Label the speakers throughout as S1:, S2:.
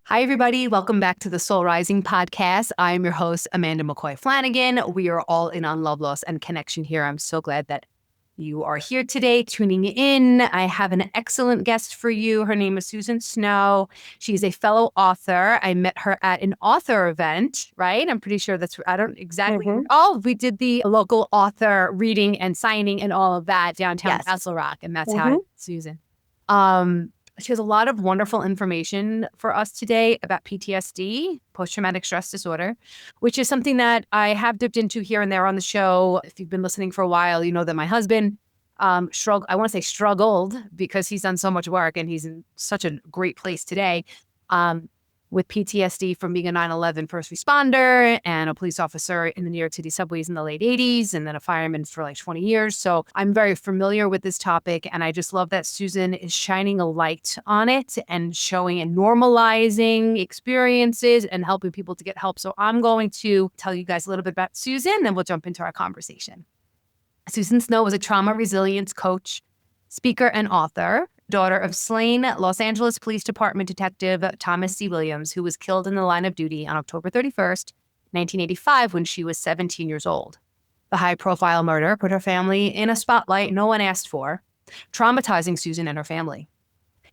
S1: Hi, everybody. Welcome back to the Soul Rising podcast. I'm your host, Amanda McCoy Flanagan. We are all in on love, loss, and connection here. I'm so glad that you are here today tuning in. I have an excellent guest for you. Her name is Susan Snow. She's a fellow author. I met her at an author event, right? I'm pretty sure I don't exactly. Oh, we did the local author reading and signing and all of that downtown Castle Rock. And that's how I met Susan. She has a lot of wonderful information for us today about PTSD, post-traumatic stress disorder, which is something that I have dipped into here and there on the show. If you've been listening for a while, you know that my husband struggled because he's done so much work and he's in such a great place today with PTSD from being a 9/11 first responder and a police officer in the New York City subways in the late 80s and then a fireman for like 20 years. So I'm very familiar with this topic, and I just love that Susan is shining a light on it and showing and normalizing experiences and helping people to get help. So I'm going to tell you guys a little bit about Susan, then we'll jump into our conversation. Susan Snow is a trauma resilience coach, speaker, and author, daughter of slain Los Angeles Police Department Detective Thomas C. Williams, who was killed in the line of duty on October 31st, 1985, when she was 17 years old. The high-profile murder put her family in a spotlight no one asked for, traumatizing Susan and her family.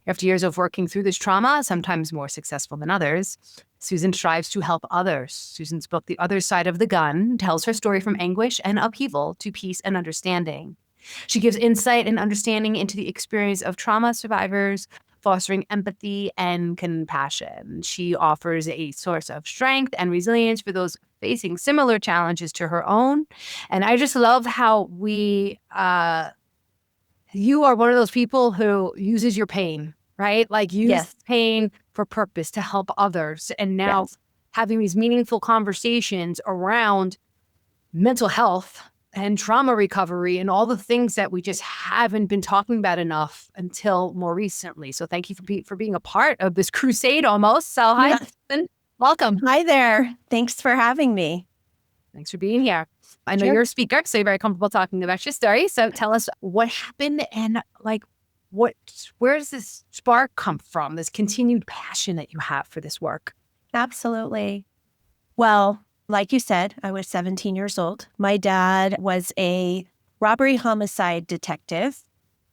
S1: After years of working through this trauma, sometimes more successful than others, Susan strives to help others. Susan's book, The Other Side of the Gun, tells her story from anguish and upheaval to peace and understanding. She gives insight and understanding into the experience of trauma survivors, fostering empathy and compassion. She offers a source of strength and resilience for those facing similar challenges to her own. And I just love how you are one of those people who uses your pain, right? Like use pain for purpose to help others. And now having these meaningful conversations around mental health and trauma recovery and all the things that we just haven't been talking about enough until more recently. So thank you for being a part of this crusade almost. So hi, Susan. Welcome.
S2: Hi there. Thanks for having me.
S1: Thanks for being here. I know you're a speaker, so you're very comfortable talking about your story. So tell us what happened and where does this spark come from, this continued passion that you have for this work?
S2: Absolutely. Well, like you said, I was 17 years old. My dad was a robbery homicide detective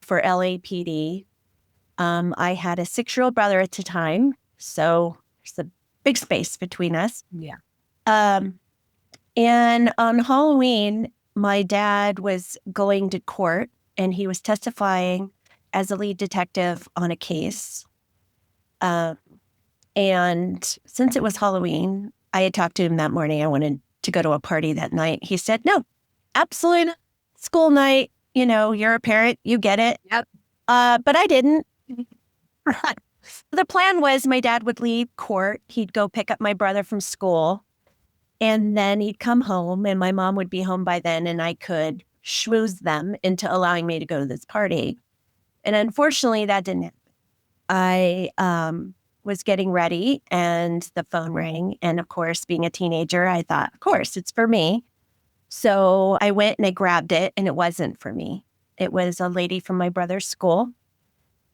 S2: for LAPD. I had a 6-year-old brother at the time, so there's a big space between us.
S1: Yeah.
S2: And on Halloween, my dad was going to court and he was testifying as a lead detective on a case. And since it was Halloween, I had talked to him that morning. I wanted to go to a party that night. He said, no, absolutely not. School night, you're a parent, you get it.
S1: Yep.
S2: But I didn't. The plan was my dad would leave court. He'd go pick up my brother from school. And then he'd come home and my mom would be home by then and I could schmooze them into allowing me to go to this party. And unfortunately, that didn't happen. I was getting ready and the phone rang. And of course, being a teenager, I thought, of course, it's for me. So I went and I grabbed it and it wasn't for me. It was a lady from my brother's school.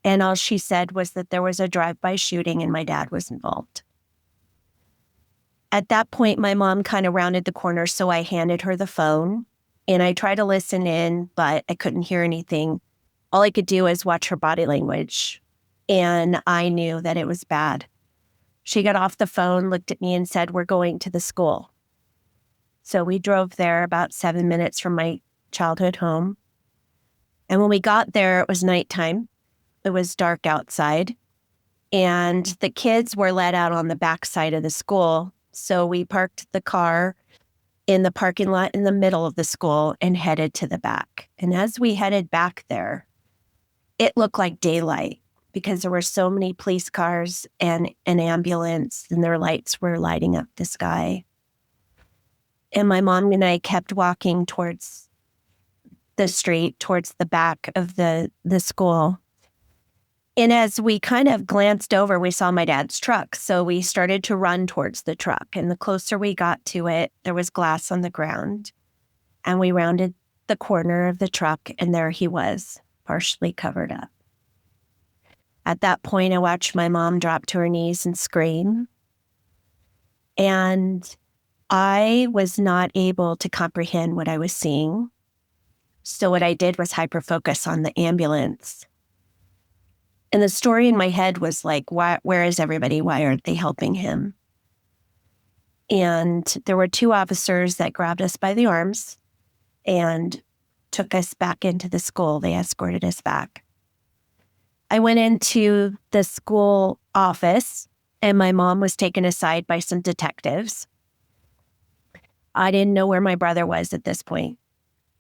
S2: And all she said was that there was a drive-by shooting and my dad was involved. At that point, my mom kind of rounded the corner, so I handed her the phone and I tried to listen in, but I couldn't hear anything. All I could do was watch her body language. And I knew that it was bad. She got off the phone, looked at me and said, we're going to the school. So we drove there about 7 minutes from my childhood home. And when we got there, it was nighttime. It was dark outside. And the kids were let out on the back side of the school. So we parked the car in the parking lot in the middle of the school and headed to the back. And as we headed back there, it looked like daylight, because there were so many police cars and an ambulance and their lights were lighting up the sky. And my mom and I kept walking towards the street, towards the back of the school. And as we kind of glanced over, we saw my dad's truck. So we started to run towards the truck. And the closer we got to it, there was glass on the ground. And we rounded the corner of the truck and there he was, partially covered up. At that point, I watched my mom drop to her knees and scream. And I was not able to comprehend what I was seeing. So what I did was hyper-focus on the ambulance. And the story in my head was like, where is everybody? Why aren't they helping him? And there were 2 officers that grabbed us by the arms and took us back into the school. They escorted us back. I went into the school office, and my mom was taken aside by some detectives. I didn't know where my brother was at this point.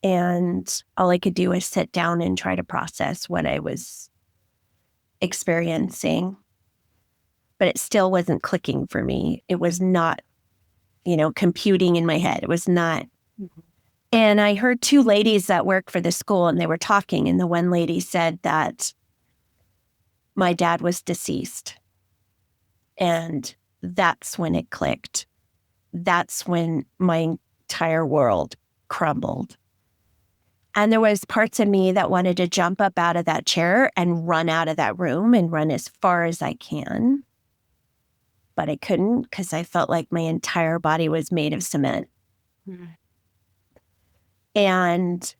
S2: And all I could do was sit down and try to process what I was experiencing. But it still wasn't clicking for me. It was not, computing in my head. It was not. And I heard 2 ladies that work for the school, and they were talking. And the one lady said that my dad was deceased. And that's when it clicked. That's when my entire world crumbled. And there was parts of me that wanted to jump up out of that chair and run out of that room and run as far as I can. But I couldn't because I felt like my entire body was made of cement. Mm. And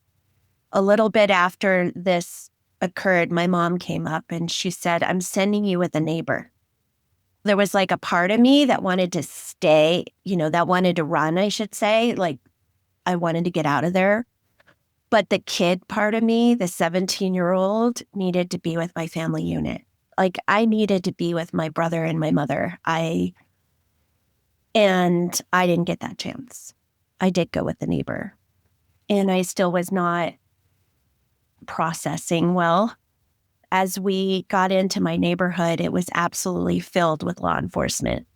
S2: a little bit after this occurred, my mom came up and she said, "I'm sending you with a neighbor." There was like a part of me that wanted to stay, that wanted to run, I should say. Like I wanted to get out of there. But the kid part of me, the 17-year-old, needed to be with my family unit. Like I needed to be with my brother and my mother. And I didn't get that chance. I did go with the neighbor. And I still was not processing well. As we got into my neighborhood, it was absolutely filled with law enforcement.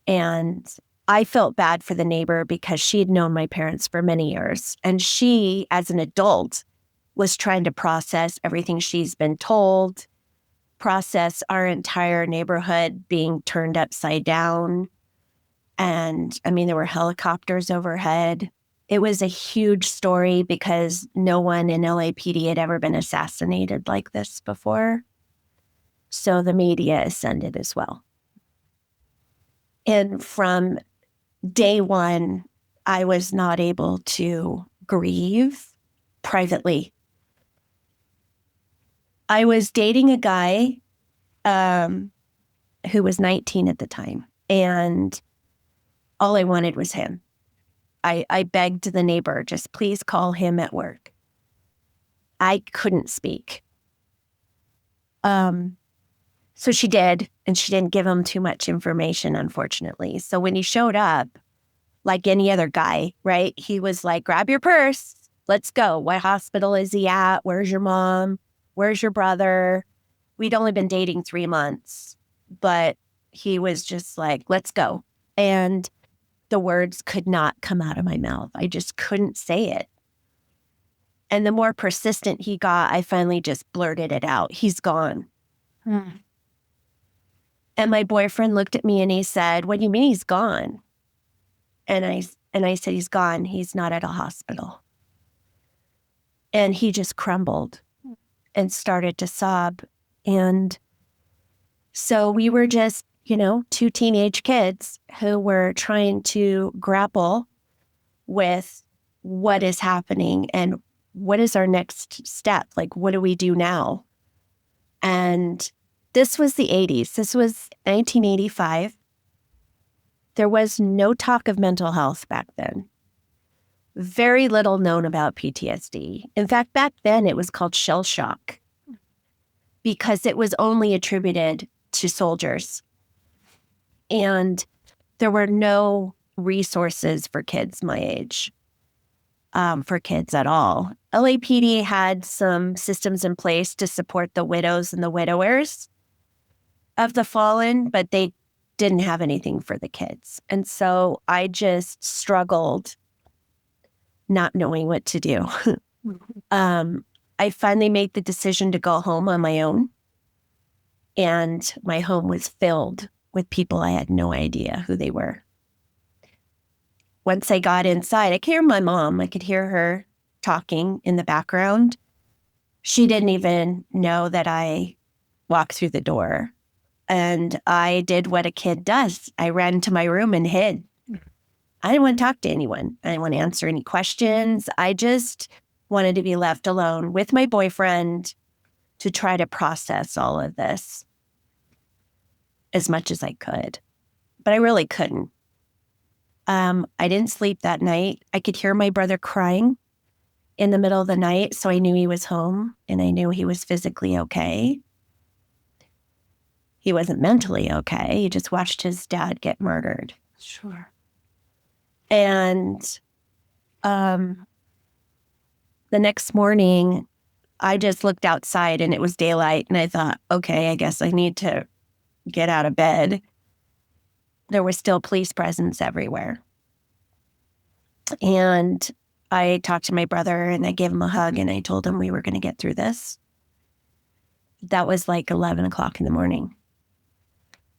S2: And I felt bad for the neighbor because she had known my parents for many years. And she, as an adult, was trying to process everything she's been told, process our entire neighborhood being turned upside down. And there were helicopters overhead. It was a huge story because no one in LAPD had ever been assassinated like this before. So the media ascended as well. And from day one, I was not able to grieve privately. I was dating a guy who was 19 at the time, and all I wanted was him. I begged the neighbor, just please call him at work. I couldn't speak. So she did, and she didn't give him too much information, unfortunately. So when he showed up, like any other guy, right, he was like, grab your purse, let's go. What hospital is he at? Where's your mom? Where's your brother? We'd only been dating 3 months, but he was just like, let's go. And the words could not come out of my mouth. I just couldn't say it. And the more persistent he got, I finally just blurted it out. He's gone. And my boyfriend looked at me and he said, "What do you mean he's gone?" And I said, "He's gone. He's not at a hospital." And he just crumbled and started to sob. And so we were just, 2 teenage kids who were trying to grapple with what is happening and what is our next step? Like, what do we do now? And this was the 80s. This was 1985. There was no talk of mental health back then. Very little known about PTSD. In fact, back then it was called shell shock because it was only attributed to soldiers. And there were no resources for kids my age, for kids at all. LAPD had some systems in place to support the widows and the widowers of the fallen, but they didn't have anything for the kids. And so I just struggled not knowing what to do. I finally made the decision to go home on my own. And my home was filled with people I had no idea who they were. Once I got inside, I could hear my mom. I could hear her talking in the background. She didn't even know that I walk through the door. And I did what a kid does. I ran to my room and hid. I didn't want to talk to anyone. I didn't want to answer any questions. I just wanted to be left alone with my boyfriend to try to process all of this as much as I could. But I really couldn't. I didn't sleep that night. I could hear my brother crying in the middle of the night, so I knew he was home and I knew he was physically okay. He wasn't mentally okay. He just watched his dad get murdered.
S1: Sure.
S2: And the next morning, I just looked outside and it was daylight. And I thought, okay, I guess I need to get out of bed. There was still police presence everywhere. And I talked to my brother and I gave him a hug and I told him we were going to get through this. That was like 11 o'clock in the morning.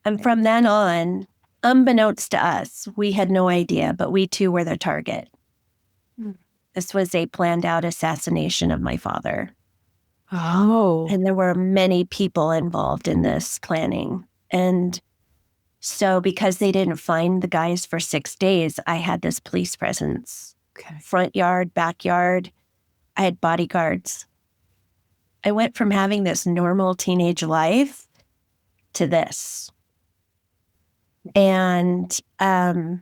S2: And from then on, unbeknownst to us, we had no idea, but we too were the target. This was a planned out assassination of my father.
S1: Oh.
S2: And there were many people involved in this planning. And so because they didn't find the guys for 6 days, I had this police presence.
S1: Okay.
S2: Front yard, backyard. I had bodyguards. I went from having this normal teenage life to this. And the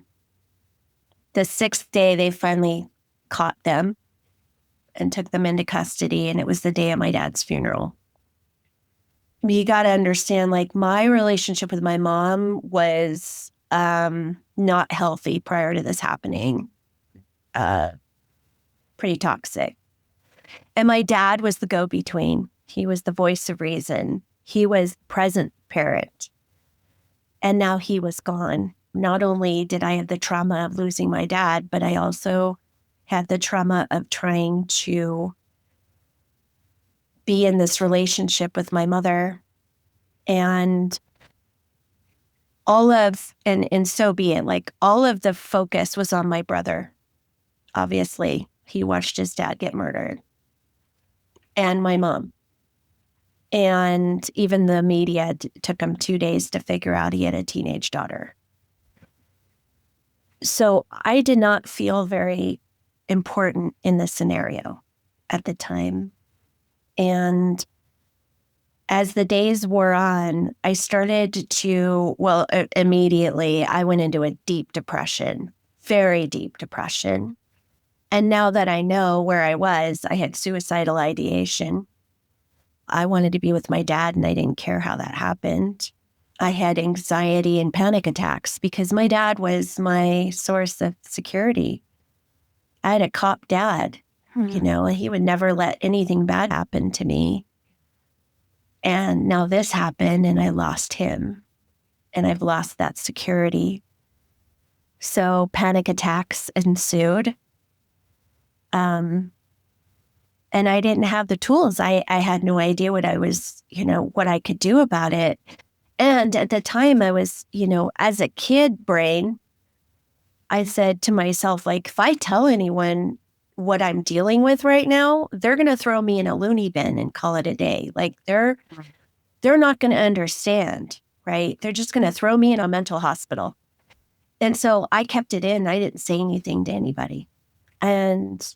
S2: 6th day, they finally caught them and took them into custody. And it was the day of my dad's funeral. You got to understand, like, my relationship with my mom was not healthy prior to this happening. Pretty toxic. And my dad was the go-between. He was the voice of reason. He was present parent. And now he was gone. Not only did I have the trauma of losing my dad, but I also had the trauma of trying to be in this relationship with my mother. And and so be it, like all of the focus was on my brother. Obviously, he watched his dad get murdered. And my mom. And even the media took him 2 days to figure out he had a teenage daughter. So I did not feel very important in this scenario at the time. And as the days wore on, I started to, immediately I went into a deep depression, very deep depression. And now that I know where I was, I had suicidal ideation. I wanted to be with my dad and I didn't care how that happened. I had anxiety and panic attacks because my dad was my source of security. I had a cop dad, and he would never let anything bad happen to me. And now this happened and I lost him and I've lost that security. So panic attacks ensued. And I didn't have the tools. I had no idea what what I could do about it. And at the time I was, as a kid brain, I said to myself, like, if I tell anyone what I'm dealing with right now, they're going to throw me in a loony bin and call it a day. Like they're not going to understand, right? They're just going to throw me in a mental hospital. And so I kept it in. I didn't say anything to anybody. And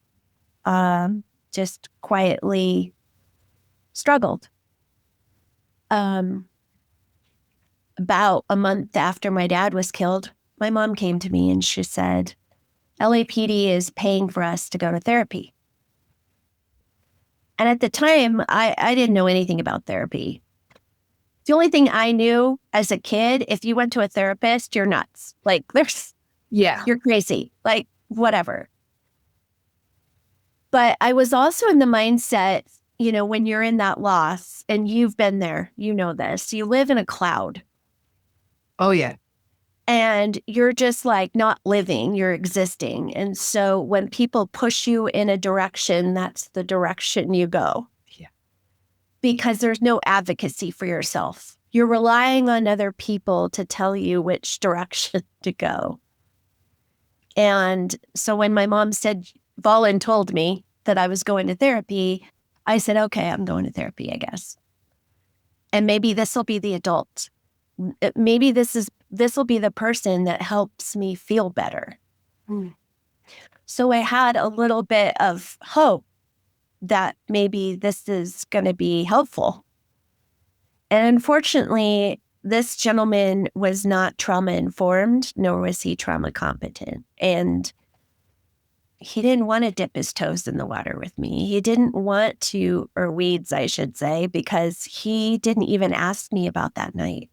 S2: just quietly struggled. About a month after my dad was killed, my mom came to me and she said, LAPD is paying for us to go to therapy. And at the time, I didn't know anything about therapy. The only thing I knew as a kid, if you went to a therapist, you're nuts. Like, you're crazy. Like, whatever. But I was also in the mindset, when you're in that loss, and you've been there, you know this, you live in a cloud.
S1: Oh, yeah.
S2: And you're just like not living, you're existing. And so when people push you in a direction, that's the direction you go.
S1: Yeah.
S2: Because there's no advocacy for yourself. You're relying on other people to tell you which direction to go. And so when my mom said, Volin told me that I was going to therapy, I said, okay, I'm going to therapy, I guess. And maybe this will be the adult. Maybe this will be the person that helps me feel better.
S1: Mm.
S2: So I had a little bit of hope that maybe this is going to be helpful. And unfortunately, this gentleman was not trauma informed, nor was he trauma competent. And he didn't want to dip his toes in the water with me. He didn't want to, or weeds, I should say, because he didn't even ask me about that night.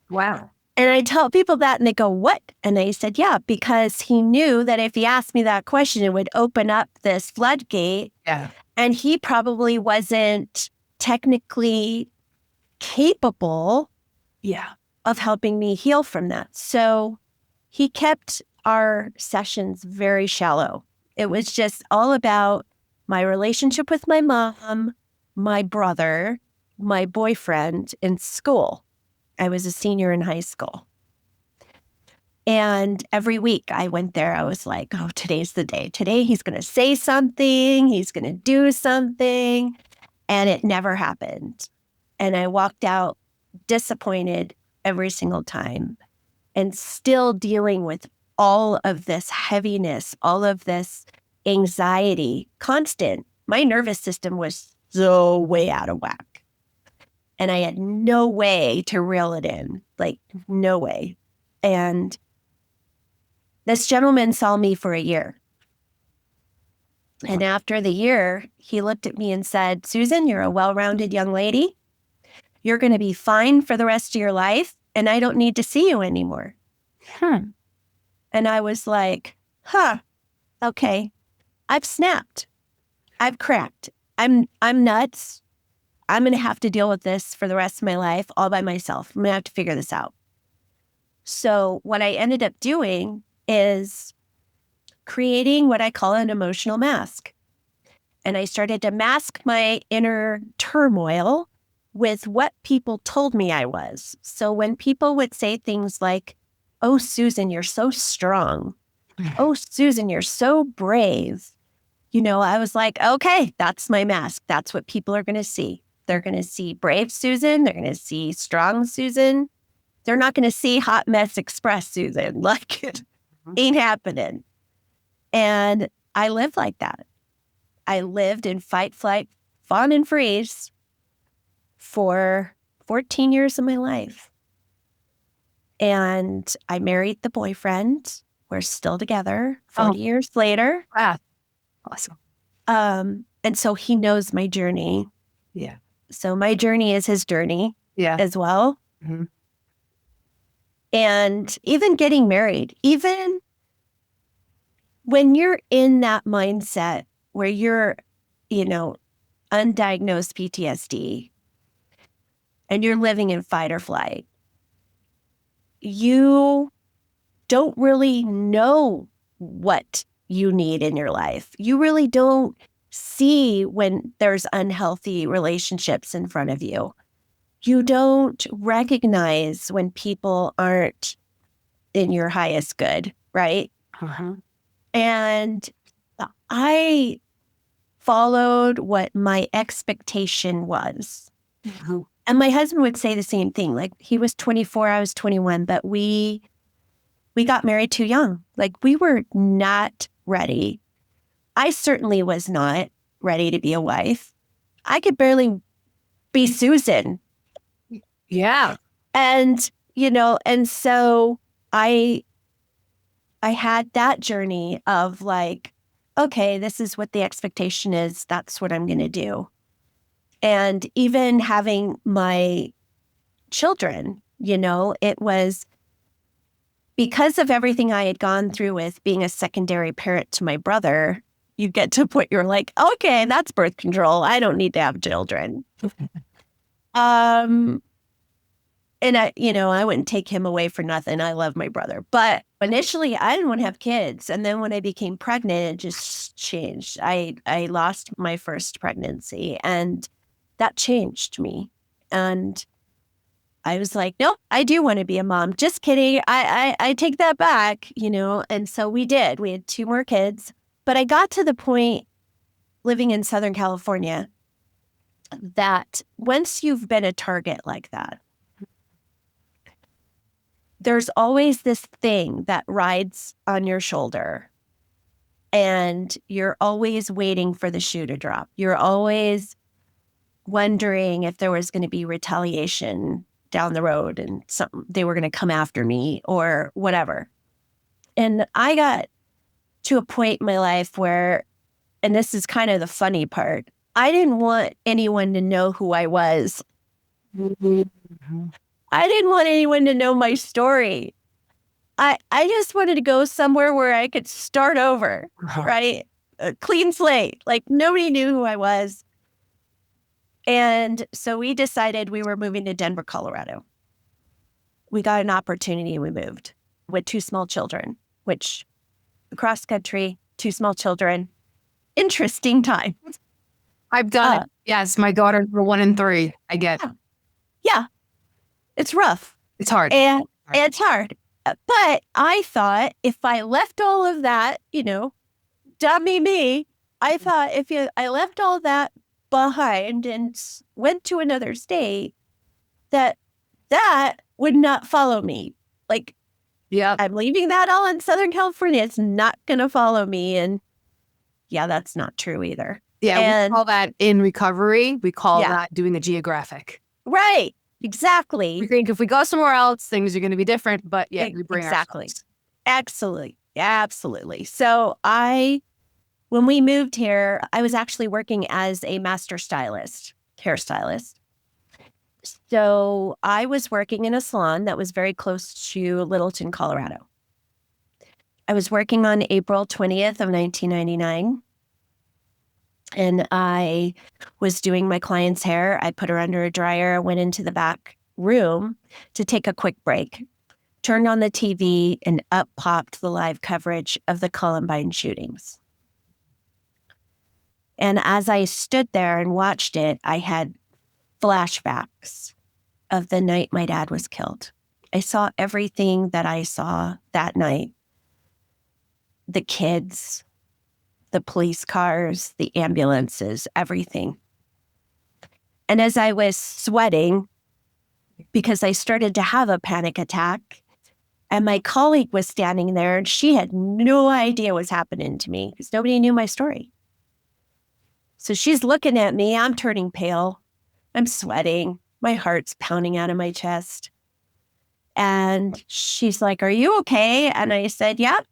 S1: Wow.
S2: And I tell people that and they go, what? And I said, yeah, because he knew that if he asked me that question, it would open up this floodgate.
S1: Yeah.
S2: And he probably wasn't technically capable of helping me heal from that. So he kept our sessions very shallow. It was just all about my relationship with my mom, my brother, my boyfriend, in school. I was a senior in high school. And every week I went there, I was like, oh, today's the day. Today he's going to say something. He's going to do something. And it never happened. And I walked out disappointed every single time and still dealing with all of this heaviness, all of this anxiety, constant. My nervous system was so way out of whack. And I had no way to reel it in, like no way. And this gentleman saw me for a year. And after the year, he looked at me and said, Susan, you're a well-rounded young lady. You're going to be fine for the rest of your life, and I don't need to see you anymore. And I was like, okay, I've snapped. I've cracked. I'm nuts. I'm going to have to deal with this for the rest of my life all by myself. I'm going to have to figure this out. So what I ended up doing is creating what I call an emotional mask. And I started to mask my inner turmoil with what people told me I was. So when people would say things like, oh, Susan, you're so strong. Oh, Susan, you're so brave. I was like, okay, that's my mask. That's what people are going to see. They're going to see brave Susan. They're going to see strong Susan. They're not going to see hot mess express Susan. Like it ain't happening. And I lived like that. I lived in fight, flight, fawn, and freeze for 14 years of my life. And I married the boyfriend. We're still together 40 years later.
S1: Wow. Awesome.
S2: And so he knows my journey.
S1: Yeah.
S2: So my journey is his journey as well.
S1: Mm-hmm.
S2: And even getting married, even when you're in that mindset where you're, undiagnosed PTSD and you're living in fight or flight, you don't really know what you need in your life. You really don't see when there's unhealthy relationships in front of you. You don't recognize when people aren't in your highest good, right?
S1: Uh-huh.
S2: And I followed what my expectation was.
S1: Mm-hmm.
S2: And my husband would say the same thing. Like he was 24, I was 21, but we got married too young. Like we were not ready. I certainly was not ready to be a wife. I could barely be Susan.
S1: Yeah.
S2: And, and so I had that journey of like, okay, this is what the expectation is. That's what I'm going to do. And even having my children, it was because of everything I had gone through with being a secondary parent to my brother. You get to a point you're like, okay, that's birth control. I don't need to have children. And I wouldn't take him away for nothing. I love my brother. But initially, I didn't want to have kids. And then when I became pregnant, it just changed. I lost my first pregnancy, and that changed me. And I was like, nope, I do want to be a mom. Just kidding. I take that back, And so we did. We had 2 more kids. But I got to the point living in Southern California that once you've been a target like that, there's always this thing that rides on your shoulder, and you're always waiting for the shoe to drop. You're always wondering if there was going to be retaliation down the road and they were going to come after me or whatever. And I got to a point in my life where, and this is kind of the funny part, I didn't want anyone to know who I was. I didn't want anyone to know my story. I just wanted to go somewhere where I could start over, right? A clean slate. Like nobody knew who I was. And so we decided we were moving to Denver, Colorado. We got an opportunity. We moved with 2 small children, which cross country, 2 small children, interesting time.
S1: I've done it. Yes, my daughters were 1 and 3. I get it.
S2: Yeah, it's rough.
S1: It's hard.
S2: And it's hard. But I thought if I left all of that, dummy me, I thought I left all that behind and went to another state, that would not follow me. Like,
S1: yeah,
S2: I'm leaving that all in Southern California. It's not going to follow me. And yeah, that's not true either.
S1: Yeah,
S2: and,
S1: we call that in recovery. We call that doing a geographic.
S2: Right. Exactly.
S1: We think if we go somewhere else, things are going to be different. But yeah, we bring ourselves.
S2: Absolutely. Absolutely. So when we moved here, I was actually working as a master stylist, hairstylist. So I was working in a salon that was very close to Littleton, Colorado. I was working on April 20th of 1999. And I was doing my client's hair. I put her under a dryer, went into the back room to take a quick break, turned on the TV, and up popped the live coverage of the Columbine shootings. And as I stood there and watched it, I had flashbacks of the night my dad was killed. I saw everything that I saw that night. The kids, the police cars, the ambulances, everything. And as I was sweating, because I started to have a panic attack, and my colleague was standing there, and she had no idea what was happening to me because nobody knew my story. So she's looking at me. I'm turning pale. I'm sweating. My heart's pounding out of my chest. And she's like, "Are you okay?" And I said, Yep,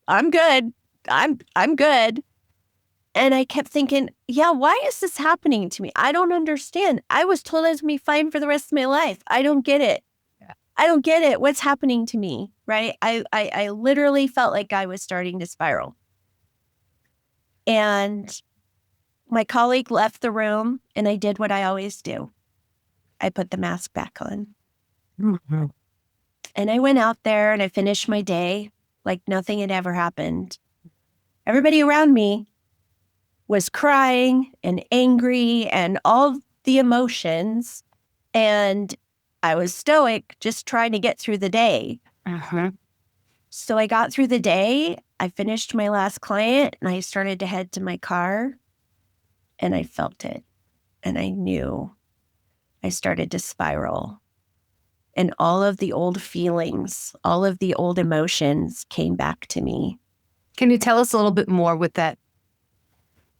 S2: I'm good. I'm good. And I kept thinking, yeah, why is this happening to me? I don't understand. I was told I was going to be fine for the rest of my life. I don't get it. Yeah. I don't get it. What's happening to me, right? I literally felt like I was starting to spiral. And my colleague left the room, and I did what I always do. I put the mask back on. Mm-hmm. And I went out there and I finished my day like nothing had ever happened. Everybody around me was crying and angry and all the emotions. And I was stoic, just trying to get through the day. Uh-huh. So I got through the day. I finished my last client and I started to head to my car, and I felt it. And I knew I started to spiral. And all of the old feelings, all of the old emotions came back to me.
S1: Can you tell us a little bit more with that,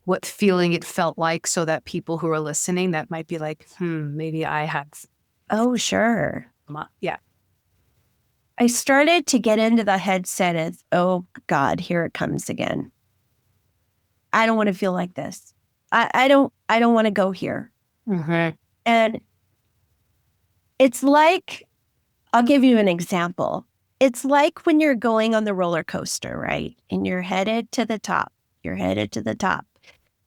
S1: what feeling it felt like, so that people who are listening that might be like, maybe I had.
S2: Oh, sure.
S1: Yeah.
S2: I started to get into the headset of, oh God, here it comes again. I don't want to feel like this. I don't want to go here. Mm-hmm. And it's like, I'll give you an example. It's like when you're going on the roller coaster, right? And you're headed to the top. You're headed to the top.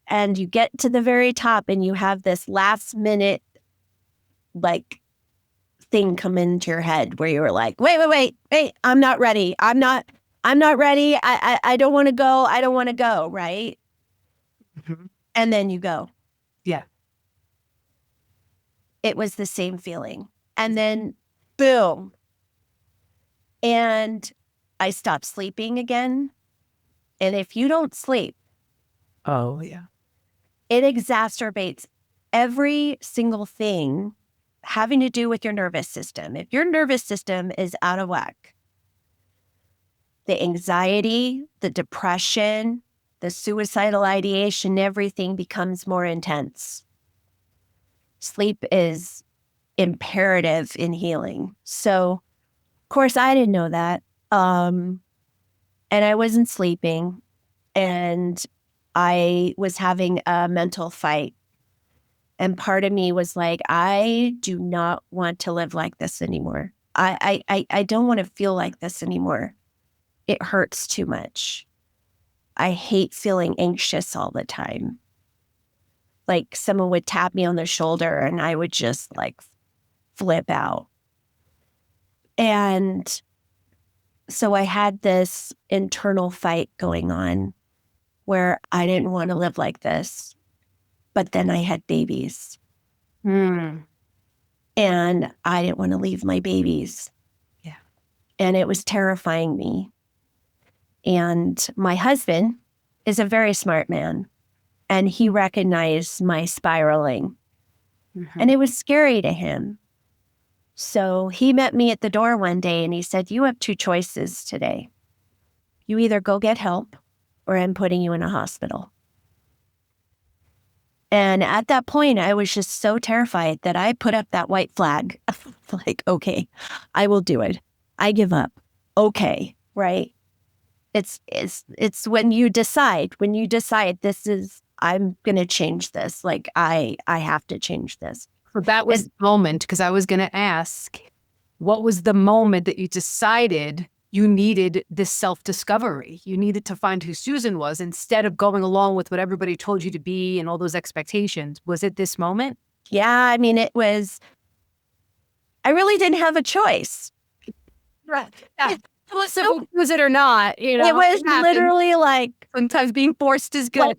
S2: And you get to the very top and you have this last minute, like, thing come into your head where you were like, wait, I'm not ready. I'm not ready. I don't want to go. I don't want to go, right? Mm-hmm. And then you go.
S1: Yeah.
S2: It was the same feeling. And then boom. And I stopped sleeping again. And if you don't sleep,
S1: oh yeah,
S2: it exacerbates every single thing having to do with your nervous system. If your nervous system is out of whack, the anxiety, the depression, the suicidal ideation, everything becomes more intense. Sleep is imperative in healing. So, of course, I didn't know that. And I wasn't sleeping, and I was having a mental fight. And part of me was like, I do not want to live like this anymore. I don't want to feel like this anymore. It hurts too much. I hate feeling anxious all the time. Like someone would tap me on the shoulder and I would just like flip out. And so I had this internal fight going on where I didn't want to live like this. But then I had babies. And I didn't want to leave my babies.
S1: Yeah.
S2: And it was terrifying me. And my husband is a very smart man. And he recognized my spiraling. And it was scary to him. So he met me at the door one day and he said, you have two choices today. You either go get help or I'm putting you in a hospital. And at that point, I was just so terrified that I put up that white flag. Like, okay, I will do it. I give up. Okay, right? It's when you decide this is, I'm going to change this. Like, I have to change this.
S1: So that was the moment, because I was going to ask, what was the moment that you decided you needed this self-discovery? You needed to find who Susan was instead of going along with what everybody told you to be and all those expectations. Was it this moment?
S2: Yeah, I mean, I really didn't have a choice.
S1: Right. Yeah. So was it or not? You know,
S2: it was literally like
S1: sometimes being forced is good.
S2: Like,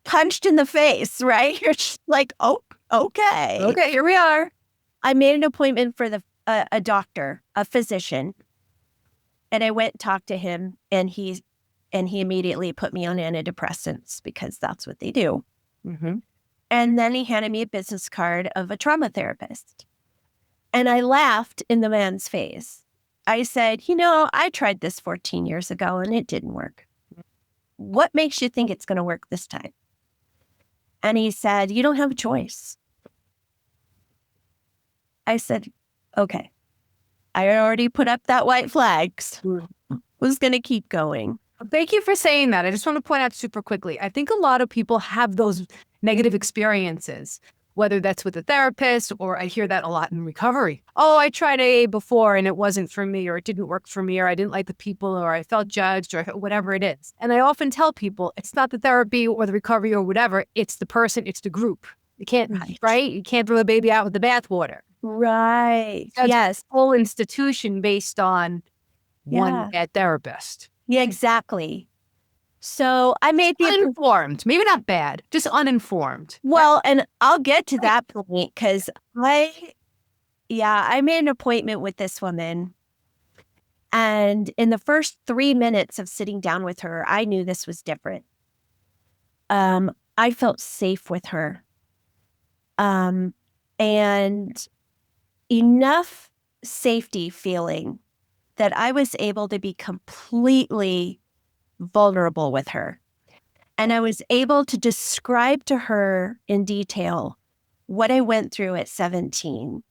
S2: punched in the face, right? You're just like, oh, okay.
S1: Okay, here we are.
S2: I made an appointment for a doctor, a physician. And I went and talked to him, and he immediately put me on antidepressants because that's what they do. And then he handed me a business card of a trauma therapist. And I laughed in the man's face. I said, I tried this 14 years ago and it didn't work. What makes you think it's going to work this time? And he said, you don't have a choice. I said, okay. I already put up that white flag. Was going to keep going.
S1: Thank you for saying that. I just want to point out super quickly. I think a lot of people have those negative experiences, whether that's with a therapist, or I hear that a lot in recovery. Oh, I tried AA before and it wasn't for me, or it didn't work for me, or I didn't like the people, or I felt judged, or whatever it is. And I often tell people it's not the therapy or the recovery or whatever. It's the person. It's the group. You can't, right? You can't throw the baby out with the bathwater.
S2: Right.
S1: That's
S2: yes.
S1: A whole institution based on one bad therapist.
S2: Yeah, exactly. So I made the
S1: uninformed, maybe not bad, just uninformed.
S2: Well, and I'll get to that point because I made an appointment with this woman. And in the first 3 minutes of sitting down with her, I knew this was different. I felt safe with her. And enough safety feeling that I was able to be completely vulnerable with her. And I was able to describe to her in detail what I went through at 17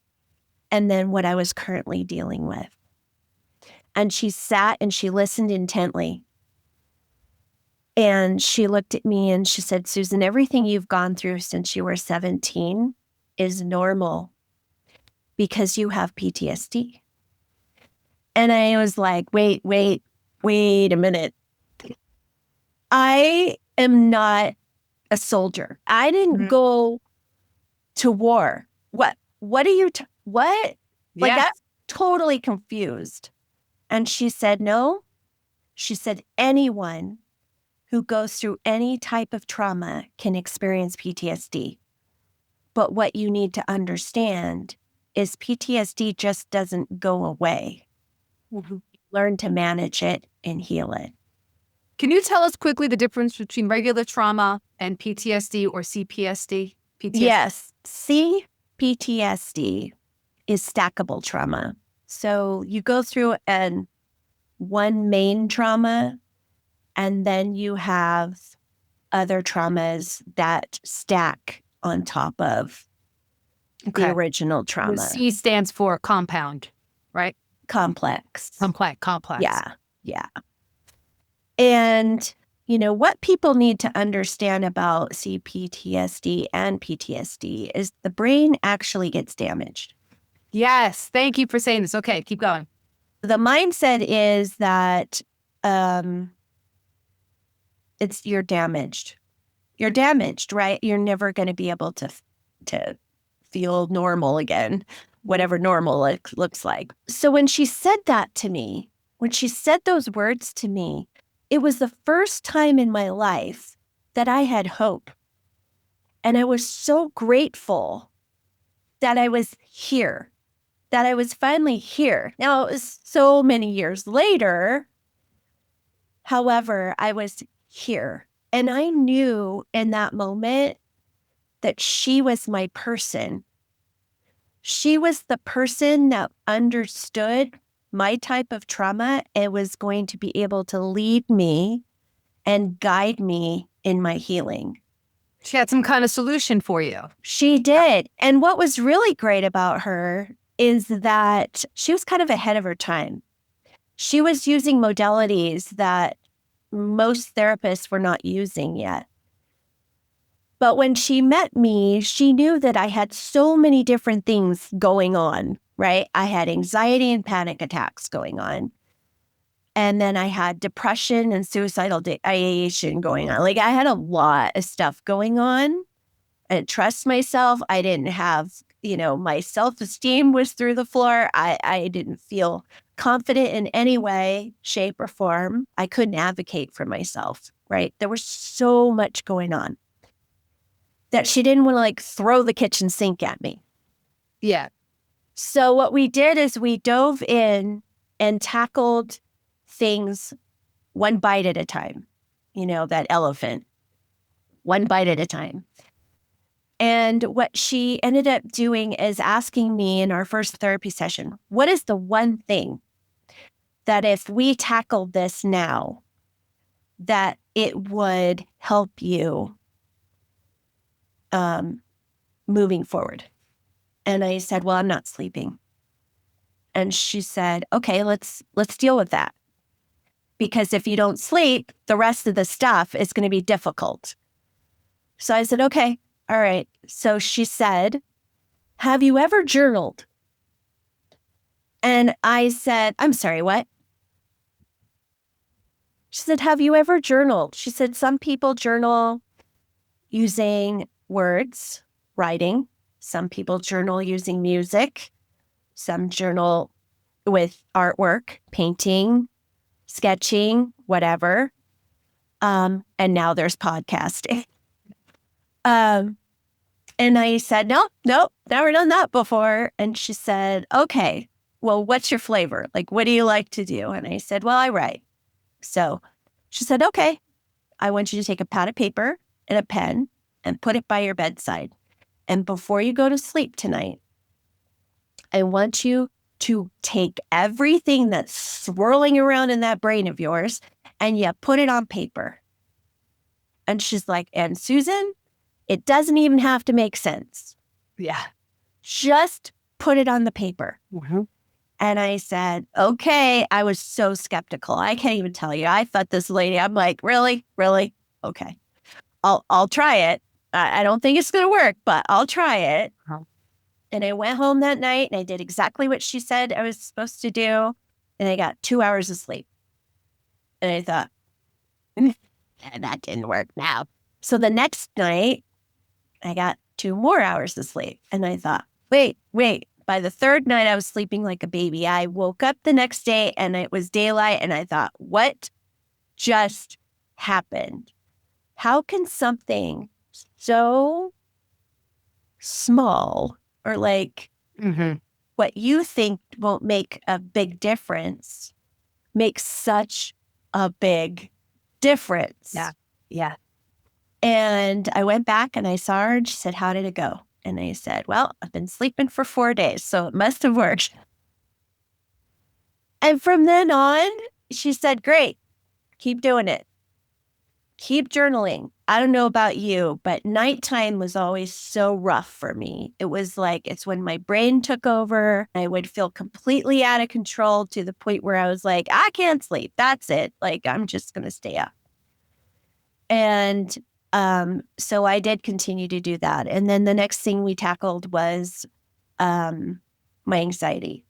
S2: and then what I was currently dealing with. And she sat and she listened intently. And she looked at me and she said, Susan, everything you've gone through since you were 17 is normal because you have PTSD. And I was like, wait a minute. I am not a soldier. I didn't go to war. What are you, what? Like, I'm totally confused. And she said, no. She said, anyone who goes through any type of trauma can experience PTSD. But what you need to understand is PTSD just doesn't go away. Learn to manage it and heal it.
S1: Can you tell us quickly the difference between regular trauma and PTSD or CPSD? PTSD?
S2: Yes. CPTSD is stackable trauma. So you go through one main trauma, and then you have other traumas that stack on top of the original
S1: The
S2: trauma.
S1: C stands for compound, right?
S2: Complex.
S1: Complex.
S2: Yeah. Yeah. And, what people need to understand about CPTSD and PTSD is the brain actually gets damaged.
S1: Yes. Thank you for saying this. Okay, keep going.
S2: The mindset is that you're damaged. You're damaged, right? You're never going to be able to feel normal again, whatever normal looks like. So when she said that to me, when she said those words to me, it was the first time in my life that I had hope. And I was so grateful that I was here, that I was finally here. Now, it was so many years later. However, I was here. And I knew in that moment that she was my person. She was the person that understood my type of trauma and was going to be able to lead me and guide me in my healing.
S1: She had some kind of solution for you.
S2: She did. And what was really great about her is that she was kind of ahead of her time. She was using modalities that most therapists were not using yet. But when she met me, she knew that I had so many different things going on, right? I had anxiety and panic attacks going on. And then I had depression and suicidal ideation going on. Like, I had a lot of stuff going on. I didn't trust myself. I didn't have, my self-esteem was through the floor. I didn't feel confident in any way, shape, or form. I couldn't advocate for myself, right? There was so much going on that she didn't want to throw the kitchen sink at me.
S1: Yeah.
S2: So what we did is we dove in and tackled things one bite at a time. That elephant, one bite at a time. And what she ended up doing is asking me in our first therapy session, what is the one thing that if we tackled this now, that it would help you moving forward? And I said, well, I'm not sleeping. And she said, okay, let's deal with that. Because if you don't sleep, the rest of the stuff is going to be difficult. So I said, okay, all right. So she said, have you ever journaled? And I said, I'm sorry, what? She said, have you ever journaled? She said, some people journal using words, writing. Some people journal using music. Some journal with artwork, painting, sketching, whatever. And now there's podcasting. And I said, nope, never done that before. And she said, okay, well, what's your flavor? What do you like to do? And I said, well, I write. So she said, okay, I want you to take a pad of paper and a pen and put it by your bedside. And before you go to sleep tonight, I want you to take everything that's swirling around in that brain of yours and you put it on paper. And she's like, and Susan, it doesn't even have to make sense.
S1: Yeah.
S2: Just put it on the paper.
S1: Mm-hmm.
S2: And I said, okay. I was so skeptical. I can't even tell you. I thought this lady, I'm like, really? Okay. I'll try it. I don't think it's going to work, but I'll try it.
S1: Uh-huh.
S2: And I went home that night and I did exactly what she said I was supposed to do. And I got 2 hours of sleep. And I thought, that didn't work now. So the next night, I got 2 more hours of sleep. And I thought, wait. By the third night, I was sleeping like a baby. I woke up the next day and it was daylight. And I thought, what just happened? How can something so small or
S1: Mm-hmm.
S2: what you think won't make a big difference make such a big difference?
S1: Yeah.
S2: And I went back and I saw her and she said, "How did it go?" And I said, "Well, I've been sleeping for 4 days, so it must have worked." And from then on, she said, "Great, keep doing it. Keep journaling." I don't know about you, but nighttime was always so rough for me. It was like, it's when my brain took over. I would feel completely out of control to the point where I was like, I can't sleep. That's it. Like, I'm just going to stay up. And so I did continue to do that. And then the next thing we tackled was my anxiety.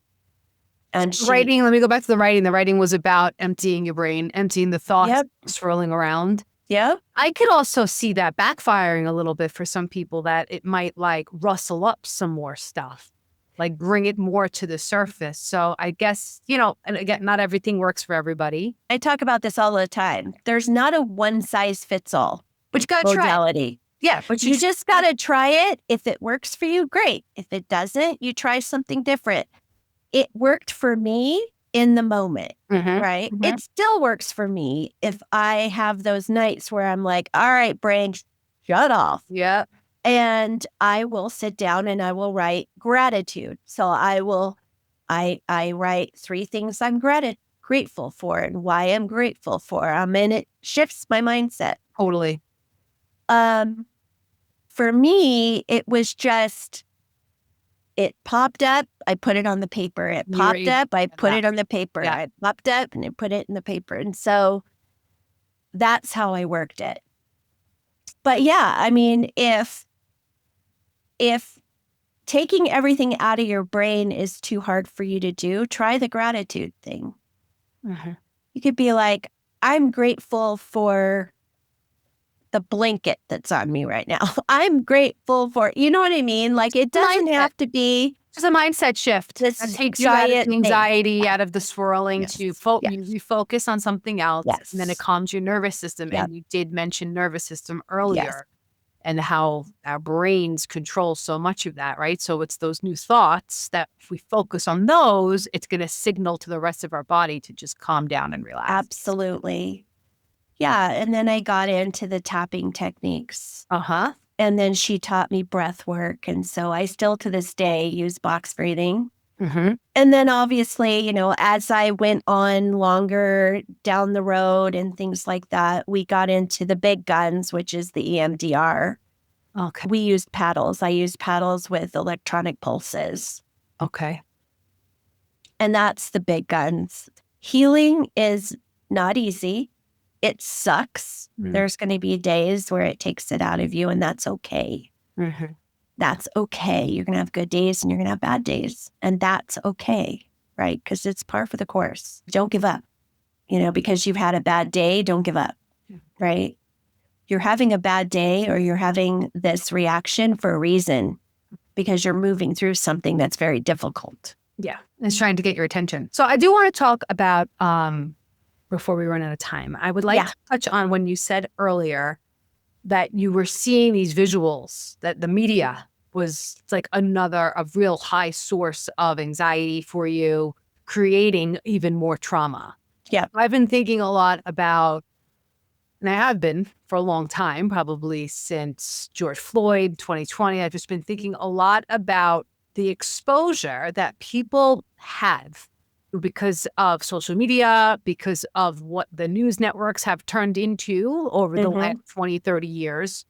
S2: And
S1: Writing, let me go back to the writing. The writing was about emptying your brain, emptying the thoughts
S2: Yep.
S1: swirling around.
S2: Yep.
S1: I could also see that backfiring a little bit for some people, that it might like rustle up some more stuff, like bring it more to the surface. So I guess, and again, not everything works for everybody.
S2: I talk about this all the time. There's not a one size fits all
S1: But you got to try it.
S2: modality.
S1: Yeah, but
S2: You just got to try it. If it works for you, great. If it doesn't, you try something different. It worked for me in the moment, right? It still works for me if I have those nights where I'm like, all right, brain, shut off.
S1: Yeah.
S2: And I will sit down and I will write gratitude. So I write 3 things I'm grateful for and why I'm grateful for. And it shifts my mindset.
S1: Totally.
S2: For me, it was just, it popped up, I put it on the paper. It popped up, I put it on the paper.
S1: Yeah.
S2: I popped up and I put it in the paper. And so that's how I worked it. But yeah, I mean, if taking everything out of your brain is too hard for you to do, try the gratitude thing. You could be like, I'm grateful for the blanket that's on me right now. I'm grateful for, you know what I mean? Like, it doesn't have to be
S1: just a mindset shift.
S2: this
S1: That takes you out of the anxiety, out of the swirling,
S2: Yes.
S1: to you refocus on something else.
S2: Yes.
S1: And then it calms your nervous system.
S2: Yep.
S1: And you did mention nervous system earlier.
S2: Yes.
S1: And how our brains control so much of that, right? So it's those new thoughts that if we focus on those, it's going to signal to the rest of our body to just calm down and relax.
S2: Absolutely. Yeah. And then I got into the tapping techniques. And then she taught me breath work. And so I still to this day use box breathing. And then obviously, as I went on longer down the road and things like that, we got into the big guns, which is the EMDR.
S1: Okay.
S2: We used paddles. I used paddles with electronic pulses.
S1: Okay.
S2: And that's the big guns. Healing is not easy. It sucks. There's going to be days where it takes it out of you, and that's okay. That's okay. You're going to have good days and you're going to have bad days. And that's okay, right? Because it's par for the course. Don't give up. Because you've had a bad day, don't give up, right? You're having a bad day or you're having this reaction for a reason, because you're moving through something that's very difficult.
S1: Yeah. It's trying to get your attention. So I do want to talk about, before we run out of time, I would like to touch on when you said earlier that you were seeing these visuals, that the media was like a real high source of anxiety for you, creating even more trauma.
S2: Yeah.
S1: I've been thinking a lot about, and I have been for a long time, probably since George Floyd, 2020, I've just been thinking a lot about the exposure that people have because of social media, because of what the news networks have turned into over the last 20, 30 years,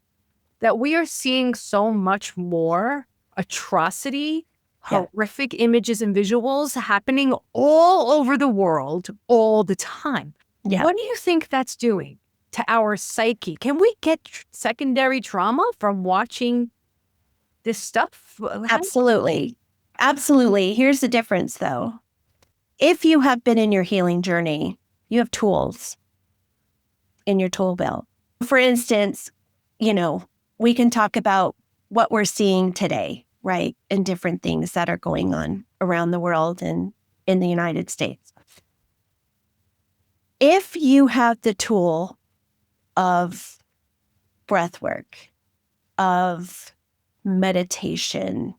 S1: that we are seeing so much more atrocity, horrific images and visuals happening all over the world all the time.
S2: Yeah.
S1: What do you think that's doing to our psyche? Can we get secondary trauma from watching this stuff?
S2: Absolutely. Absolutely. Here's the difference, though. If you have been in your healing journey, you have tools in your tool belt. For instance, we can talk about what we're seeing today, right? And different things that are going on around the world and in the United States. If you have the tool of breath work, of meditation,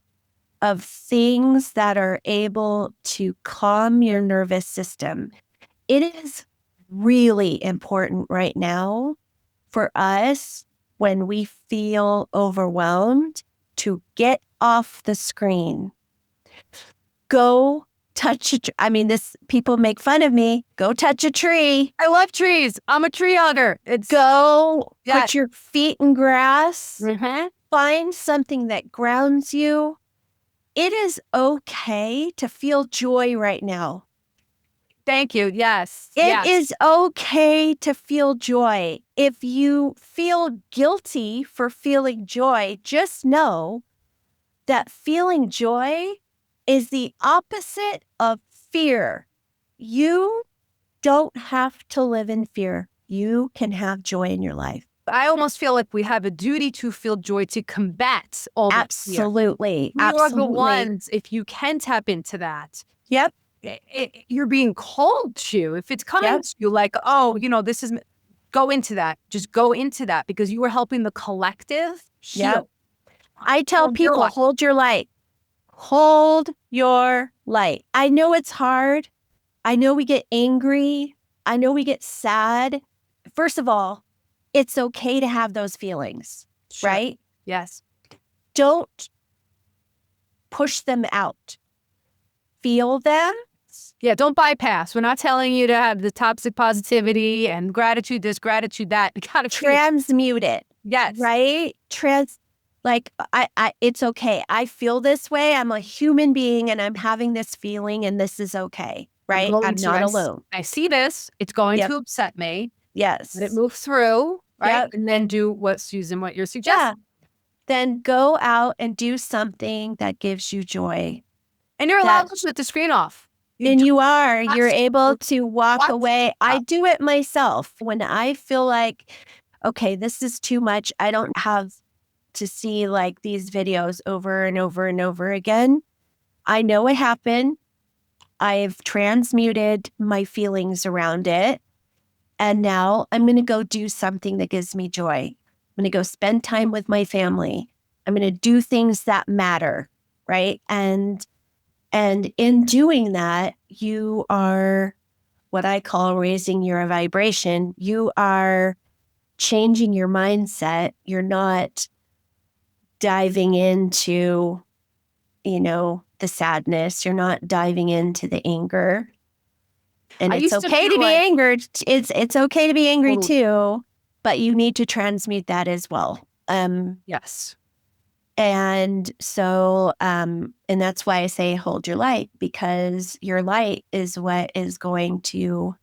S2: of things that are able to calm your nervous system, it is really important right now for us when we feel overwhelmed to get off the screen. Go touch people make fun of me. Go touch a tree.
S1: I love trees. I'm a tree hugger.
S2: Go put your feet in grass.
S1: Mm-hmm.
S2: Find something that grounds you. It is okay to feel joy right now.
S1: Thank you. Yes.
S2: It is okay to feel joy. If you feel guilty for feeling joy, just know that feeling joy is the opposite of fear. You don't have to live in fear. You can have joy in your life.
S1: I almost feel like we have a duty to feel joy to combat all that fear.
S2: Absolutely.
S1: We are the ones, if you can tap into that.
S2: Yep.
S1: You're being called to. If it's coming to you like, oh, this is, go into that. Just go into that because you are helping the collective heal.
S2: Yep. I tell people, hold your light. Hold your light. I know it's hard. I know we get angry. I know we get sad. First of all, it's okay to have those feelings, right?
S1: Yes.
S2: Don't push them out. Feel them.
S1: Yeah, don't bypass. We're not telling you to have the toxic positivity and gratitude this, gratitude that. You gotta
S2: transmute it.
S1: Yes.
S2: Right? It's okay. I feel this way. I'm a human being and I'm having this feeling and this is okay. Right? I'm not alone.
S1: I see this. It's going to upset me.
S2: Yes.
S1: Let it move through. Right? And then do what you're suggesting.
S2: Yeah. Then go out and do something that gives you joy.
S1: And you're allowed to shut the screen off.
S2: You're able to walk away. I do it myself. When I feel like, okay, this is too much. I don't have to see like these videos over and over and over again. I know what happened. I've transmuted my feelings around it. And now I'm going to go do something that gives me joy. I'm going to go spend time with my family. I'm going to do things that matter, right? And in doing that, you are what I call raising your vibration. You are changing your mindset. You're not diving into, the sadness. You're not diving into the anger. And it's okay to be angered. It's okay to be angry too, but you need to transmute that as well.
S1: Yes.
S2: And so, and that's why I say hold your light, because your light is what is going to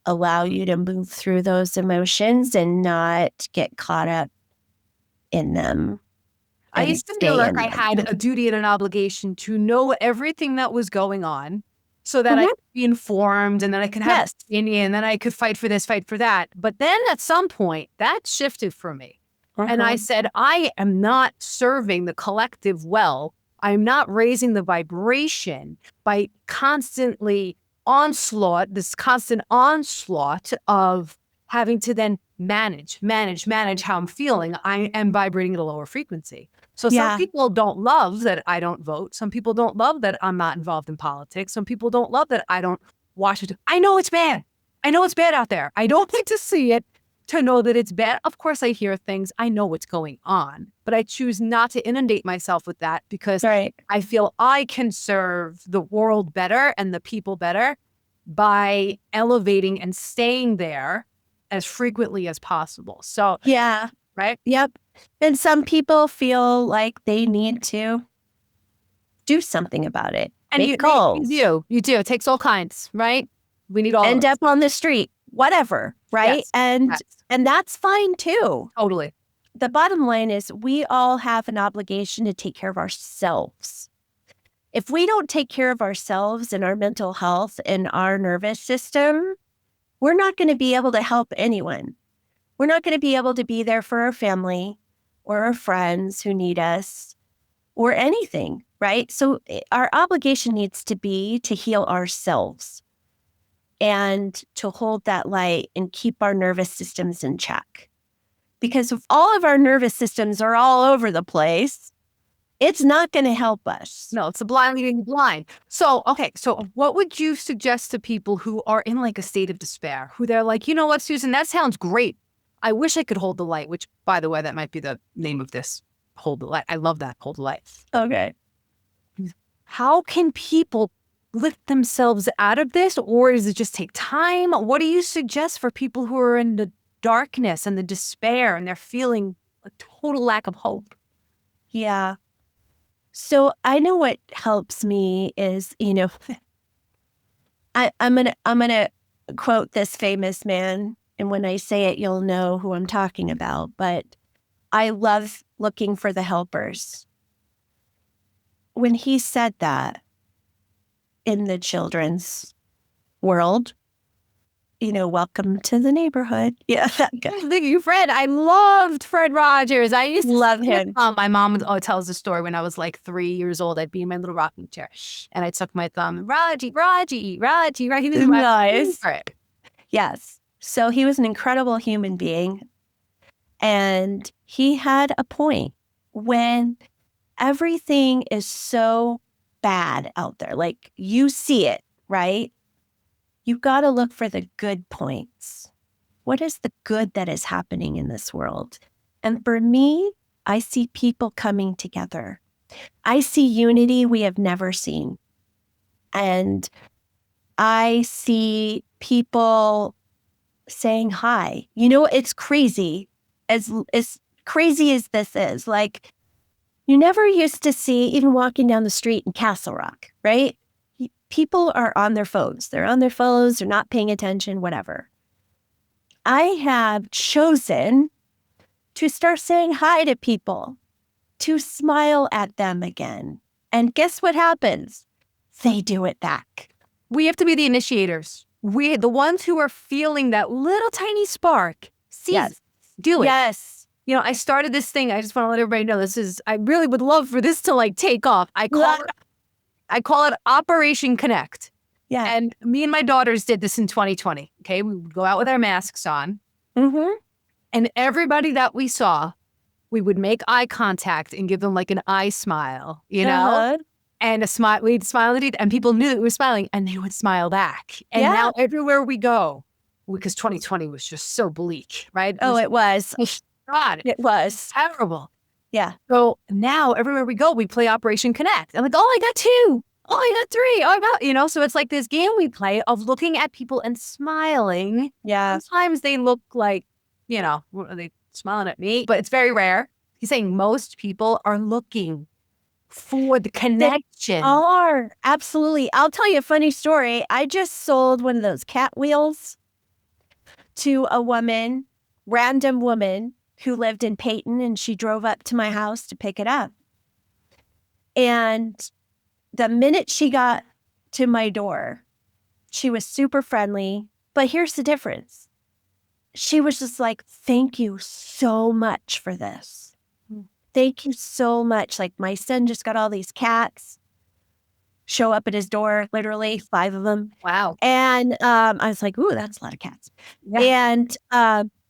S2: allow you to move through those emotions and not get caught up in them.
S1: I used to feel like I had a duty and an obligation to know everything that was going on so that I could be informed and then I could have an opinion and then I could fight for this, fight for that. But then at some point that shifted for me. And I said, I am not serving the collective well. I'm not raising the vibration by constantly this constant onslaught of having to then manage how I'm feeling. I am vibrating at a lower frequency. So some people don't love that I don't vote. Some people don't love that I'm not involved in politics. Some people don't love that I don't watch it. I know it's bad. I know it's bad out there. I don't like to see it to know that it's bad. Of course, I hear things. I know what's going on, but I choose not to inundate myself with that because I feel I can serve the world better and the people better by elevating and staying there as frequently as possible. So, right?
S2: Yep. And some people feel like they need to do something about it.
S1: And you do. It takes all kinds, right? We need all
S2: end up on the street, whatever, right?
S1: Yes.
S2: And that's fine too.
S1: Totally.
S2: The bottom line is we all have an obligation to take care of ourselves. If we don't take care of ourselves and our mental health and our nervous system, we're not going to be able to help anyone. We're not going to be able to be there for our family or our friends who need us or anything, right? So our obligation needs to be to heal ourselves and to hold that light and keep our nervous systems in check. Because if all of our nervous systems are all over the place, it's not going to help us.
S1: No, it's a blind leading the blind. So, okay. So what would you suggest to people who are in like a state of despair, who they're like, you know what, Susan, that sounds great. I wish I could hold the light, which, by the way, that might be the name of this, hold the light. I love that, hold the light.
S2: Okay.
S1: How can people lift themselves out of this, or does it just take time? What do you suggest for people who are in the darkness and the despair and they're feeling a total lack of hope?
S2: Yeah. So I know what helps me is, I'm gonna quote this famous man, and when I say it, you'll know who I'm talking about. But I love looking for the helpers. When he said that in the children's world, welcome to the neighborhood. Yeah, that guy.
S1: Thank you, Fred. I loved Fred Rogers. I used to
S2: Love him.
S1: My mom tells a story when I was like 3 years old. I'd be in my little rocking chair and I'd suck my thumb. Raji. He was my
S2: Nice.
S1: favorite.
S2: Yes. So he was an incredible human being. And he had a point when everything is so bad out there. Like you see it, right? You've got to look for the good points. What is the good that is happening in this world? And for me, I see people coming together. I see unity we have never seen. And I see people saying hi. It's crazy. As crazy as this is, like you never used to see, even walking down the street in Castle Rock, right? People are on their phones. They're on their phones. They're not paying attention, whatever. I have chosen to start saying hi to people, to smile at them again. And guess what happens? They do it back.
S1: We have to be the initiators. We, the ones who are feeling that little tiny spark.
S2: Yes.
S1: Do it.
S2: Yes.
S1: I started this thing. I just want to let everybody know I really would love for this to like take off. I call it Operation Connect.
S2: Yeah.
S1: And me and my daughters did this in 2020. Okay. We would go out with our masks on.
S2: Mm-hmm.
S1: And everybody that we saw, we would make eye contact and give them like an eye smile, and a smile. We'd smile at it, and people knew that we were smiling, and they would smile back. And now everywhere we go, because 2020 was just so bleak, right?
S2: It was.
S1: God,
S2: it was
S1: terrible.
S2: Yeah.
S1: So now everywhere we go, we play Operation Connect. I'm like, oh, I got 2. Oh, I got 3. Oh, I got, so it's like this game we play of looking at people and smiling.
S2: Yeah.
S1: Sometimes they look like, are they smiling at me? But it's very rare. He's saying most people are looking for the connection.
S2: They are. Absolutely. I'll tell you a funny story. I just sold one of those cat wheels to a random woman who lived in Peyton, and she drove up to my house to pick it up. And the minute she got to my door, she was super friendly. But here's the difference. She was just like, thank you so much for this. Thank you so much. Like my son just got all these cats show up at his door, literally 5 of them.
S1: Wow.
S2: And I was like, ooh, that's a lot of cats. Yeah.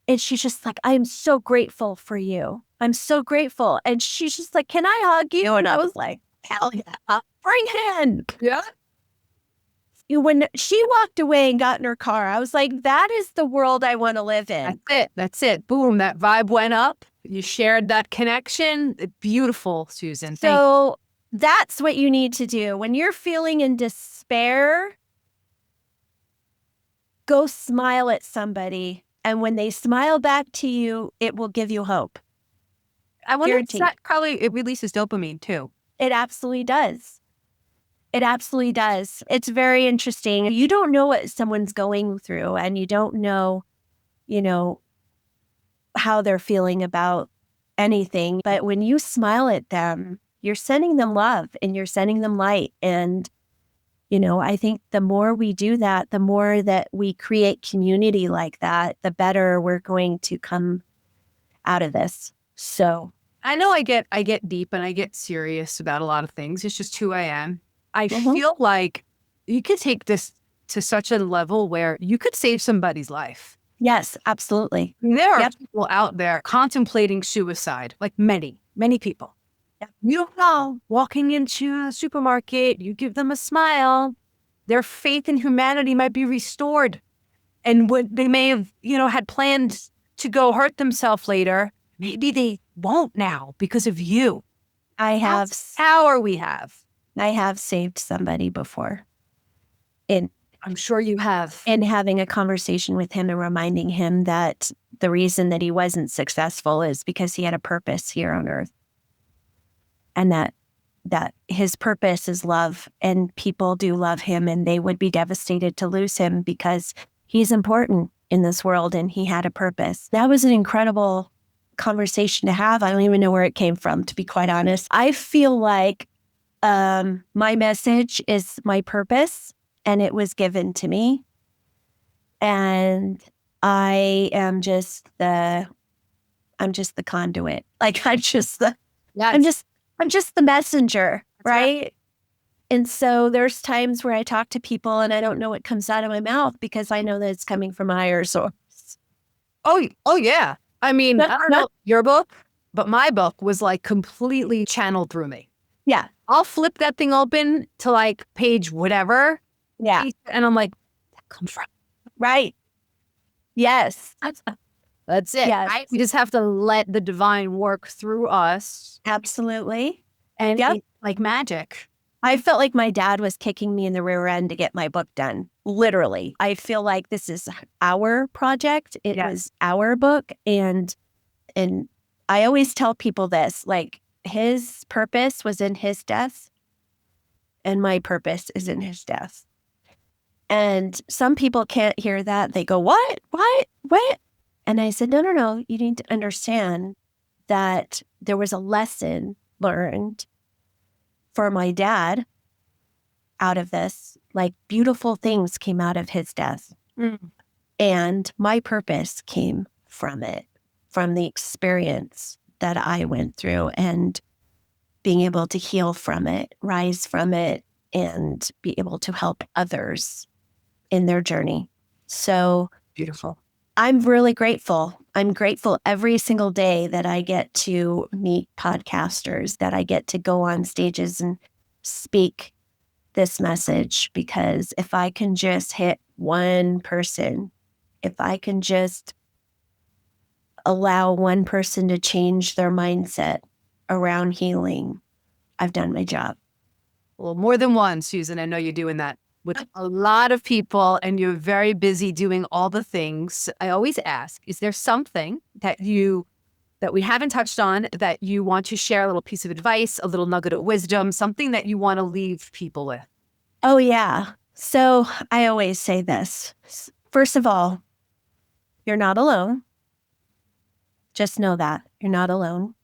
S2: And she's just like, I am so grateful for you. I'm so grateful. And she's just like, can I hug you? And I was like, hell yeah, bring it in.
S1: Yeah.
S2: When she walked away and got in her car, I was like, that is the world I want to live in.
S1: That's it. Boom, that vibe went up. You shared that connection. Beautiful, Susan.
S2: So that's what you need to do. When you're feeling in despair, go smile at somebody. And when they smile back to you, it will give you hope.
S1: I wonder if that probably it releases dopamine too.
S2: It absolutely does. It absolutely does. It's very interesting. You don't know what someone's going through, and you don't know, how they're feeling about anything. But when you smile at them, you're sending them love and you're sending them light. And, I think the more we do that, the more that we create community like that, the better we're going to come out of this. So
S1: I know I get deep and I get serious about a lot of things. It's just who I am. I feel like you could take this to such a level where you could save somebody's life.
S2: Yes, absolutely.
S1: There are people out there contemplating suicide, like many, many people. Yep. You don't know, walking into a supermarket, you give them a smile, their faith in humanity might be restored. And what they may have, had planned to go hurt themselves later, maybe they won't now because of you. That's power we have.
S2: I have saved somebody before.
S1: I'm sure you have.
S2: And having a conversation with him and reminding him that the reason that he wasn't successful is because he had a purpose here on earth. And that his purpose is love, and people do love him, and they would be devastated to lose him because he's important in this world and he had a purpose. That was an incredible conversation to have. I don't even know where it came from, to be quite honest. I feel like my message is my purpose, and it was given to me. And I am just the conduit. Like I'm just the messenger, right? And so there's times where I talk to people and I don't know what comes out of my mouth because I know that it's coming from a higher source.
S1: Oh yeah. I mean, I don't know your book, but my book was like completely channeled through me.
S2: Yeah.
S1: I'll flip that thing open to like page whatever.
S2: Yeah.
S1: And I'm like, that comes from.
S2: Right. Yes.
S1: That's it.
S2: Yes.
S1: Right? We just have to let the divine work through us.
S2: Absolutely.
S1: And it's like magic.
S2: I felt like my dad was kicking me in the rear end to get my book done. Literally. I feel like this is our project. It was our book. And I always tell people this, like his purpose was in his death and my purpose is in his death. And some people can't hear that. They go, what? And I said, no. You need to understand that there was a lesson learned for my dad out of this. Like beautiful things came out of his death. And my purpose came from it, from the experience that I went through and being able to heal from it, rise from it, and be able to help others in their journey. So
S1: beautiful.
S2: I'm really grateful. I'm grateful every single day that I get to meet podcasters, that I get to go on stages and speak this message, because if I can just hit one person, if I can just allow one person to change their mindset around healing, I've done my job.
S1: Well, more than one, Susan. I know you're doing that with a lot of people and you're very busy doing all the things. I always ask, is there something that we haven't touched on that you want to share, a little piece of advice, a little nugget of wisdom, something that you want to leave people with?
S2: Oh, yeah. So I always say this. First of all, you're not alone. Just know that you're not alone.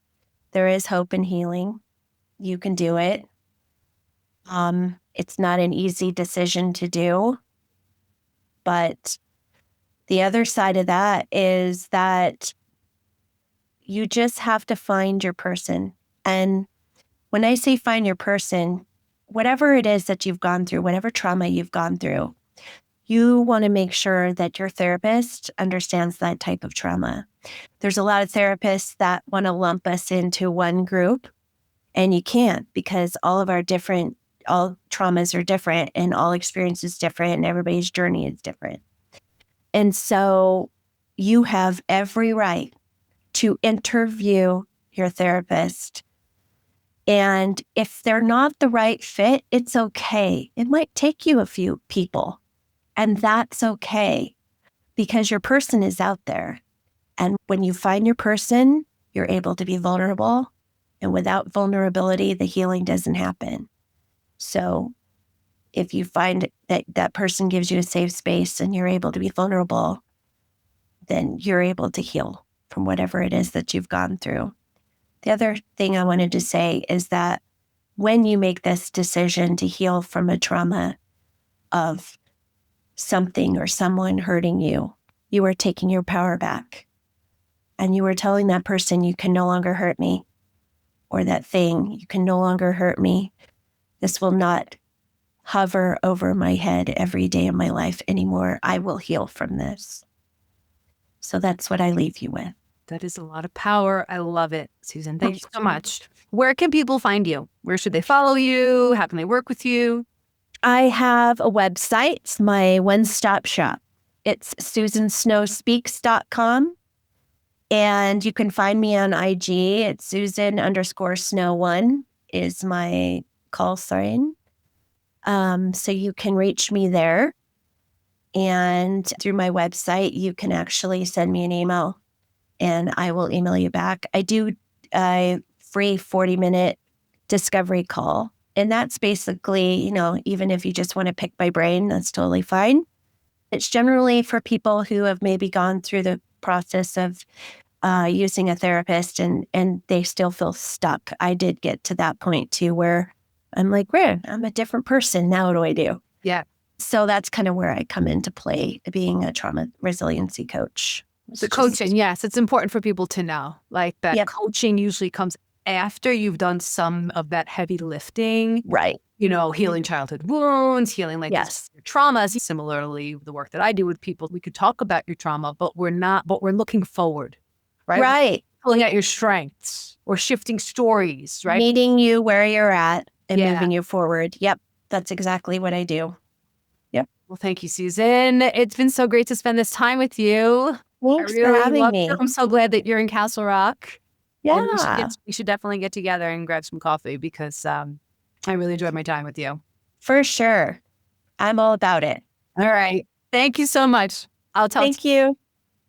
S2: There is hope and healing. You can do it. It's not an easy decision to do, but the other side of that is that you just have to find your person. And when I say find your person, whatever it is that you've gone through, whatever trauma you've gone through, you want to make sure that your therapist understands that type of trauma. There's a lot of therapists that want to lump us into one group, and you can't, because all traumas are different and all experiences different and everybody's journey is different. And so you have every right to interview your therapist. And if they're not the right fit, it's okay. It might take you a few people, and that's okay, because your person is out there. And when you find your person, you're able to be vulnerable. And without vulnerability, the healing doesn't happen. So if you find that that person gives you a safe space and you're able to be vulnerable, then you're able to heal from whatever it is that you've gone through. The other thing I wanted to say is that when you make this decision to heal from a trauma of something or someone hurting you, you are taking your power back. And you are telling that person, you can no longer hurt me, or that thing, you can no longer hurt me. This will not hover over my head every day of my life anymore. I will heal from this. So that's what I leave you with.
S1: That is a lot of power. I love it, Susan. Thank you so much. Where can people find you? Where should they follow you? How can they work with you?
S2: I have a website. It's my one-stop shop. It's susansnowspeaks.com. And you can find me on IG. It's Susan_Snow1 is my call sign. So you can reach me there. And through my website, you can actually send me an email and I will email you back. I do a free 40-minute discovery call. And that's basically, even if you just want to pick my brain, that's totally fine. It's generally for people who have maybe gone through the process of using a therapist and they still feel stuck. I did get to that point too, where I'm like, I'm a different person. Now what do I do?
S1: Yeah.
S2: So that's kind of where I come into play, being a trauma resiliency coach.
S1: The coaching, yes, it's important for people to know, like that.
S2: Yep.
S1: Coaching usually comes after you've done some of that heavy lifting,
S2: Right.
S1: Healing childhood wounds, healing
S2: Yes.
S1: your traumas. Similarly, the work that I do with people, we could talk about your trauma, but we're looking forward, right?
S2: Right.
S1: Pulling out your strengths or shifting stories, right?
S2: Meeting you where you're at and
S1: Yeah.
S2: moving you forward. Yep. That's exactly what I do. Yep.
S1: Well, thank you, Susan. It's been so great to spend this time with you.
S2: Thanks
S1: I
S2: for
S1: really
S2: having
S1: loved
S2: me.
S1: it. I'm so glad that you're in Castle Rock.
S2: Yeah.
S1: And we should definitely get together and grab some coffee because I really enjoyed my time with you.
S2: For sure. I'm all about it.
S1: All right. Thank you so much. I'll tell
S2: Thank you.